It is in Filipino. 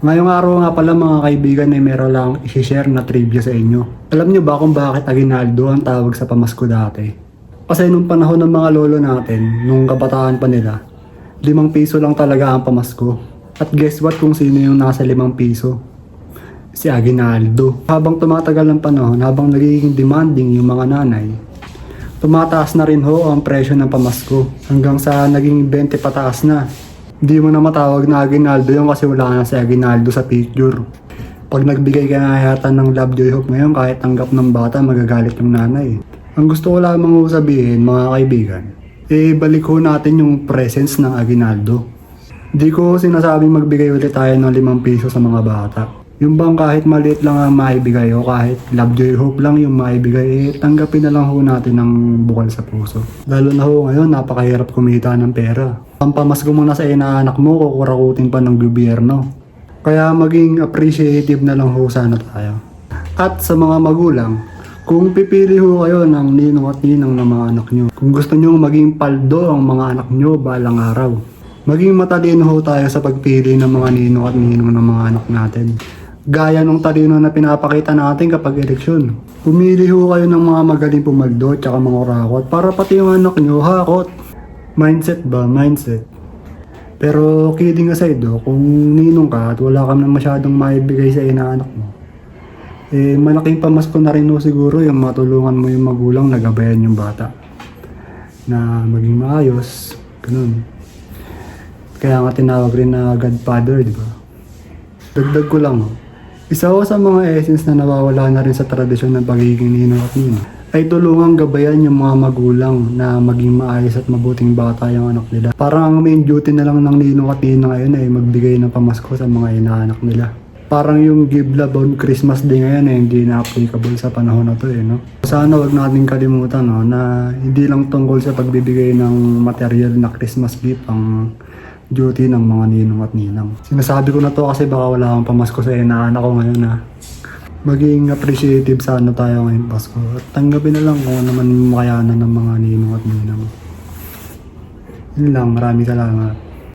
Ngayong araw nga pala mga kaibigan ay meron lang i-share na trivia sa inyo. Alam nyo ba kung bakit aguinaldo ang tawag sa pamasko dati? Kasi nung panahon ng mga lolo natin, nung kabataan pa nila, 5 piso lang talaga ang pamasko. At guess what kung sino yung nasa 5 piso? Si Aguinaldo. Habang tumatagal ng panahon, habang nagiging demanding yung mga nanay, tumataas na rin ho ang presyo ng pamasko hanggang sa naging 20 pataas na. Hindi mo na matawag na Aguinaldo yun kasi wala na si Aguinaldo sa picture. Pag nagbigay ka nga yata ng love, joy, hope ngayon, kahit tanggap ng bata, magagalit yung nanay. Ang gusto ko lamang sabihin mga kaibigan, balik ho natin yung presence ng Aguinaldo. Di ko sinasabing magbigay ulit tayo ng 5 piso sa mga bata. Yung bang kahit maliit lang ang maibigay o kahit love, joy, hope lang yung maibigay, tanggapin na lang ho natin ng bukal sa puso. Lalo na ho ngayon, napakahirap kumita ng pera. Pampamasko mo na sa inaanak mo, kukurakutin pa ng gobyerno. Kaya maging appreciative na lang ho sana tayo. At sa mga magulang, kung pipili ho kayo ng ninong at ninang ng mga anak nyo, kung gusto nyo maging paldo ang mga anak nyo balang araw, maging matalino ho tayo sa pagpili ng mga ninong at ninong ng mga anak natin. Gaya nung talino na pinapakita natin kapag eleksyon. Pumili ho kayo ng mga magaling pumaldo at mga kurakot para pati yung anak nyo hakot. Mindset ba? Mindset. Pero kidding aside kung ninong ka at wala ka na masyadong maibigay sa inaanak mo, malaking pamasko na rin siguro yung matulungan mo yung magulang na gabayan yung bata na maging maayos, ganun. Kaya nga tinawag rin na Godfather, di ba? Dagdag ko lang, isa sa mga essence na nawawala na rin sa tradisyon ng pagiging ninong at ninang ay tulungang gabayan yung mga magulang na maging maayos at mabuting bata yung anak nila. Parang ang main duty na lang ng ninong at ninang ngayon ay magbigay ng pamasko sa mga inaanak nila. Parang yung give love on Christmas Day ngayon hindi na applicable sa panahon na to no? Sana wag natin kalimutan na hindi lang tungkol sa pagbibigay ng material na Christmas gift ang duty ng mga ninong at ninang. Sinasabi ko na to kasi baka wala akong pamasko sa inaanak ko ngayon maging appreciative sana tayo ngayong Pasko at tanggapin na lang kung ano naman makayanan ng mga ninong at ninang. Yun lang, maraming salamat.